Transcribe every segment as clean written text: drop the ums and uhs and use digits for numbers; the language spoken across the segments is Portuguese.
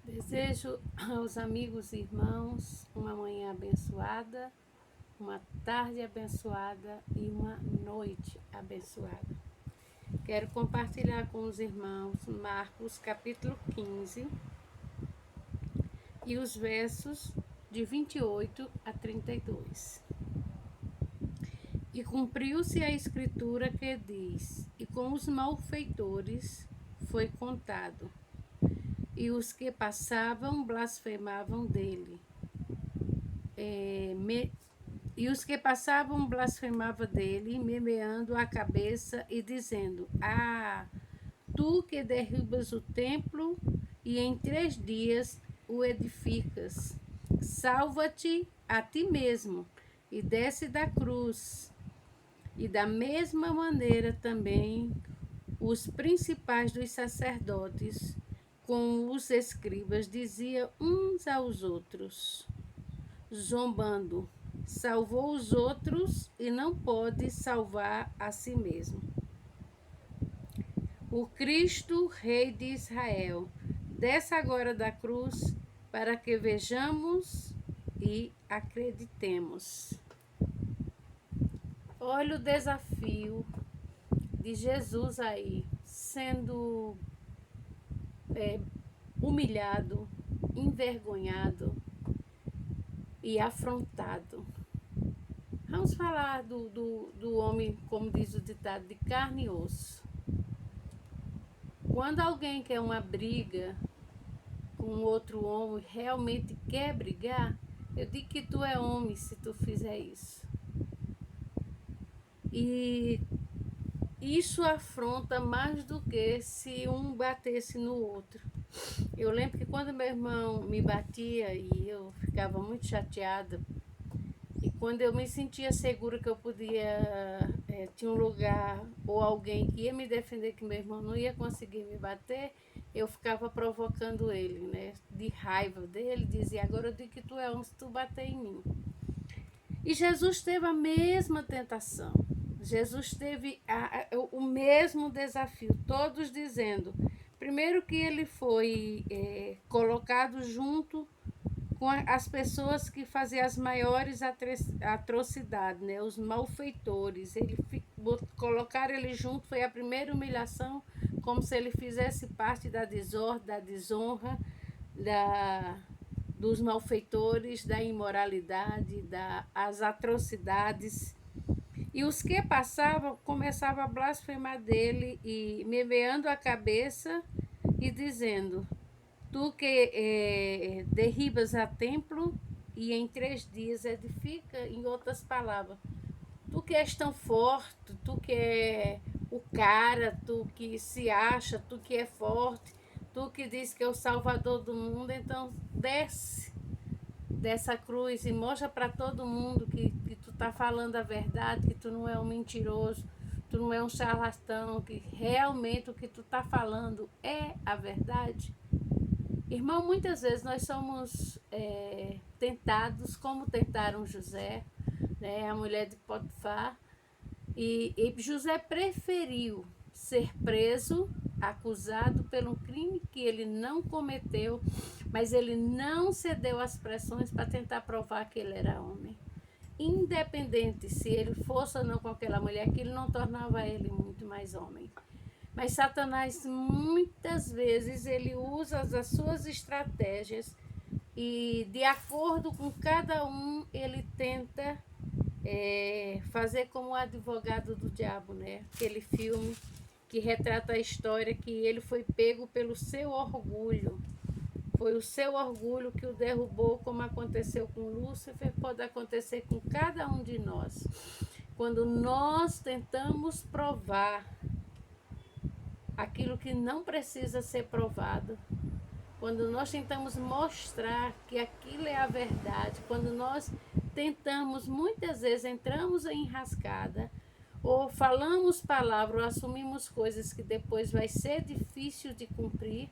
Desejo aos amigos e irmãos uma manhã abençoada, uma tarde abençoada e uma noite abençoada. Quero compartilhar com os irmãos Marcos capítulo 15 e os versos de 28 a 32. E cumpriu-se a escritura que diz: E com os malfeitores foi contado, e os que passavam blasfemavam dele. E os que passavam blasfemavam dele, memeando a cabeça e dizendo: Ah, tu que derribas o templo e em 3 dias o edificas, salva-te a ti mesmo e desce da cruz. E da mesma maneira também os principais dos sacerdotes com os escribas diziam uns aos outros, zombando: salvou os outros e não pode salvar a si mesmo. O Cristo, Rei de Israel, desce agora da cruz para que vejamos e acreditemos. Olha o desafio de Jesus aí, sendo humilhado, envergonhado e afrontado. Vamos falar do homem, como diz o ditado, de carne e osso. Quando alguém quer uma briga com outro homem, realmente quer brigar, eu digo que tu é homem se tu fizer isso. E isso afronta mais do que se um batesse no outro. Eu lembro que quando meu irmão me batia e eu ficava muito chateada, e quando eu me sentia segura que eu podia, tinha um lugar ou alguém que ia me defender, que meu irmão não ia conseguir me bater, eu ficava provocando ele, né? De raiva dele, dizia: agora eu digo que tu é homem se tu bater em mim. E Jesus teve a mesma tentação. Jesus teve o mesmo desafio, todos dizendo, primeiro que ele foi colocado junto com as pessoas que faziam as maiores atrocidades, né? Os malfeitores. Colocaram ele junto, foi a primeira humilhação, como se ele fizesse parte da desordem, da desonra, dos malfeitores, da imoralidade, das atrocidades. E os que passavam começavam a blasfemar dele e memeando a cabeça e dizendo: tu que derribas a templo e em 3 dias edifica, em outras palavras, tu que és tão forte, tu que é o cara, tu que se acha, tu que é forte, tu que diz que é o salvador do mundo, então desce dessa cruz e mostra para todo mundo que tu tá falando a verdade, que tu não é um mentiroso, tu não é um charlatão, que realmente o que tu tá falando é a verdade. Irmão, muitas vezes nós somos tentados, como tentaram José, né, a mulher de Potifar, e José preferiu ser preso, acusado pelo crime que ele não cometeu, mas ele não cedeu às pressões para tentar provar que ele era homem. Independente se ele fosse ou não com aquela mulher, aquilo não tornava ele muito mais homem. Mas Satanás, muitas vezes, ele usa as suas estratégias e, de acordo com cada um, ele tenta fazer como o advogado do diabo, né? Aquele filme que retrata a história que ele foi pego pelo seu orgulho. Foi o seu orgulho que o derrubou, como aconteceu com Lúcifer, pode acontecer com cada um de nós. Quando nós tentamos provar aquilo que não precisa ser provado, quando nós tentamos mostrar que aquilo é a verdade, quando nós tentamos, muitas vezes entramos em enrascada, ou falamos palavras, ou assumimos coisas que depois vai ser difícil de cumprir,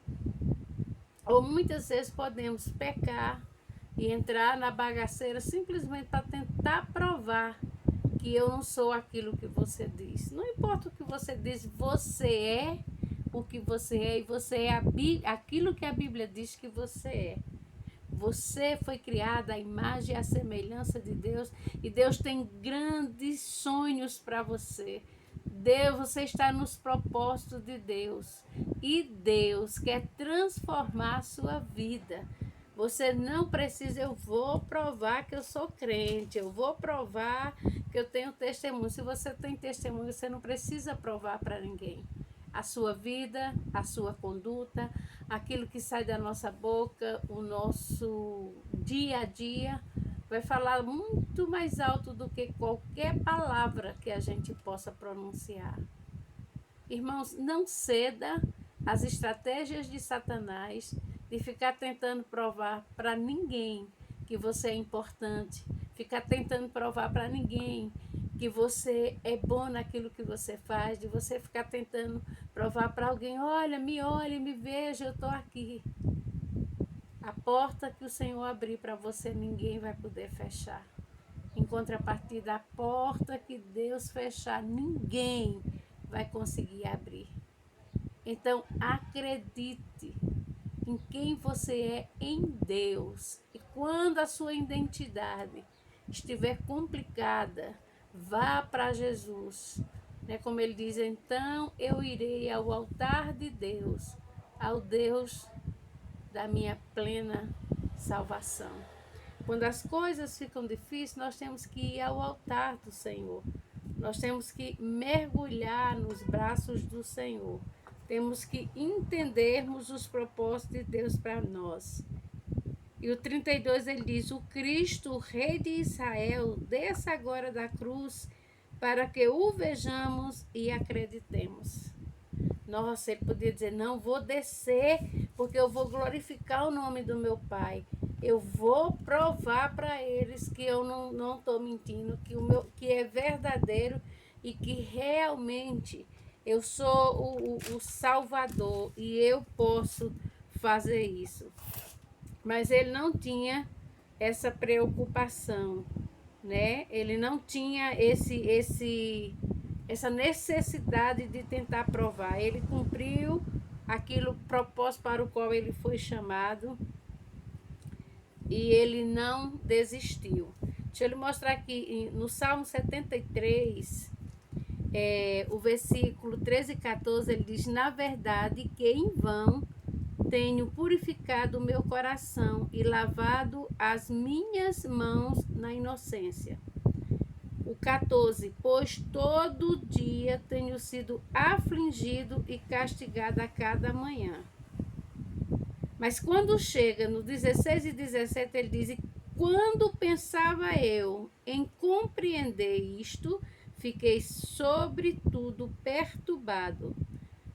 ou muitas vezes podemos pecar e entrar na bagaceira simplesmente para tentar provar que eu não sou aquilo que você diz. Não importa o que você diz, você é o que você é, e você é aquilo que a Bíblia diz que você é. Você foi criada à imagem e à semelhança de Deus, e Deus tem grandes sonhos para você. Deus, você está nos propósitos de Deus, e Deus quer transformar a sua vida. Você não precisa, eu vou provar que eu sou crente, eu vou provar que eu tenho testemunho. Se você tem testemunho, você não precisa provar para ninguém. A sua vida, a sua conduta, aquilo que sai da nossa boca, o nosso dia a dia, vai falar muito mais alto do que qualquer palavra que a gente possa pronunciar. Irmãos, não ceda às estratégias de Satanás de ficar tentando provar para ninguém que você é importante, ficar tentando provar para ninguém que você é bom naquilo que você faz, de você ficar tentando provar para alguém, olha, me veja, eu estou aqui. A porta que o Senhor abrir para você, ninguém vai poder fechar. Em contrapartida, a porta que Deus fechar, ninguém vai conseguir abrir. Então, acredite em quem você é em Deus. E quando a sua identidade estiver complicada, vá para Jesus. Como ele diz, então eu irei ao altar de Deus, ao Deus da minha plena salvação. Quando as coisas ficam difíceis, nós temos que ir ao altar do Senhor. Nós temos que mergulhar nos braços do Senhor. Temos que entendermos os propósitos de Deus para nós. E o 32 ele diz, o Cristo, o Rei de Israel, desça agora da cruz para que o vejamos e acreditemos. Nossa, ele podia dizer, não vou descer porque eu vou glorificar o nome do meu Pai. Eu vou provar para eles que eu não estou mentindo, que é verdadeiro e que realmente eu sou o Salvador e eu posso fazer isso. Mas ele não tinha essa preocupação, né? Ele não tinha essa necessidade de tentar provar. Ele cumpriu aquilo propósito para o qual ele foi chamado e ele não desistiu. Deixa eu lhe mostrar aqui no Salmo 73, o versículo 13 e 14, ele diz, na verdade que em vão tenho purificado o meu coração e lavado as minhas mãos na inocência. O 14, pois todo dia tenho sido afligido e castigado a cada manhã. Mas quando chega no 16 e 17, ele diz, quando pensava eu em compreender isto, fiquei sobretudo perturbado.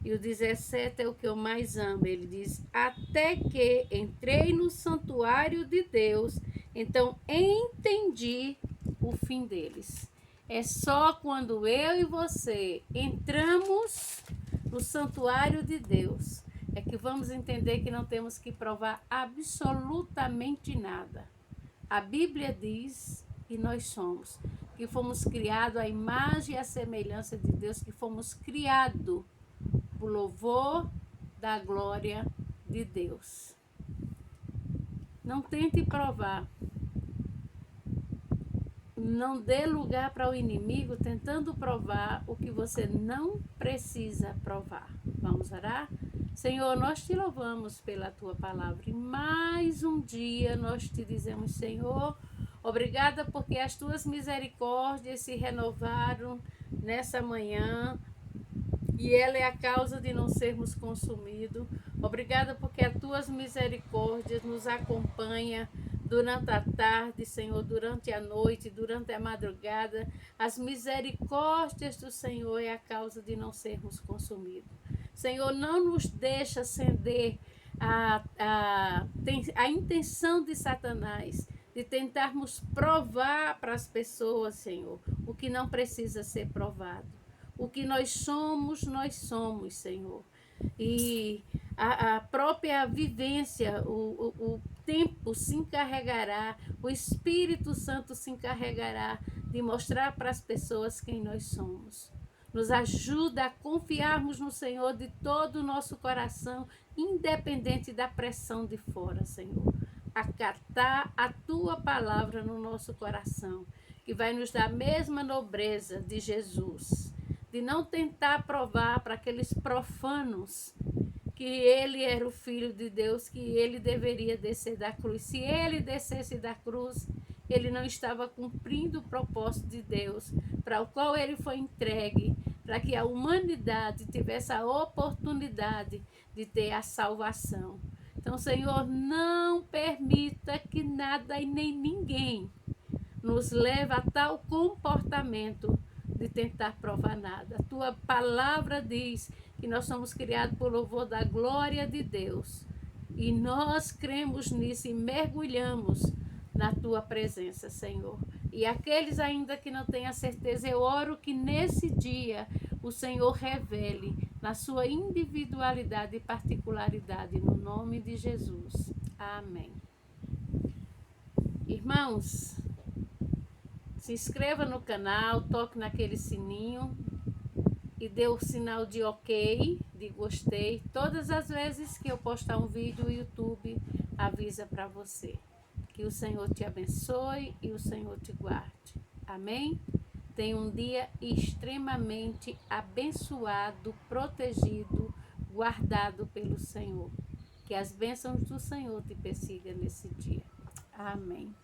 E o 17 é o que eu mais amo. Ele diz, até que entrei no santuário de Deus, então entendi o fim deles. É só quando eu e você entramos no santuário de Deus, é que vamos entender que não temos que provar absolutamente nada. A Bíblia diz que nós somos, que fomos criados à imagem e à semelhança de Deus, que fomos criados por louvor da glória de Deus. Não tente provar. Não dê lugar para o inimigo tentando provar o que você não precisa provar. Vamos orar? Senhor, nós te louvamos pela tua palavra e mais um dia nós te dizemos, Senhor, obrigada porque as tuas misericórdias se renovaram nessa manhã e ela é a causa de não sermos consumidos. Obrigada porque as tuas misericórdias nos acompanham durante a tarde, Senhor, durante a noite, durante a madrugada. As misericórdias do Senhor é a causa de não sermos consumidos. Senhor, não nos deixa acender a intenção de Satanás de tentarmos provar para as pessoas, Senhor, o que não precisa ser provado. O que nós somos, Senhor. E a própria vivência, o tempo se encarregará, o Espírito Santo se encarregará de mostrar para as pessoas quem nós somos. Nos ajuda a confiarmos no Senhor de todo o nosso coração, independente da pressão de fora, Senhor. Acatar a tua palavra no nosso coração, que vai nos dar a mesma nobreza de Jesus, de não tentar provar para aqueles profanos que ele era o Filho de Deus, que ele deveria descer da cruz. Se ele descesse da cruz, ele não estava cumprindo o propósito de Deus, para o qual ele foi entregue, para que a humanidade tivesse a oportunidade de ter a salvação. Então, Senhor, não permita que nada e nem ninguém nos leve a tal comportamento de tentar provar nada. A tua palavra diz que nós somos criados por louvor da glória de Deus. E nós cremos nisso e mergulhamos na tua presença, Senhor. E aqueles ainda que não têm a certeza, eu oro que nesse dia o Senhor revele na sua individualidade e particularidade, no nome de Jesus. Amém. Irmãos, se inscreva no canal, toque naquele sininho e dê o sinal de ok, de gostei. Todas as vezes que eu postar um vídeo, o YouTube avisa para você. Que o Senhor te abençoe e o Senhor te guarde. Amém? Tenha um dia extremamente abençoado, protegido, guardado pelo Senhor. Que as bênçãos do Senhor te persigam nesse dia. Amém.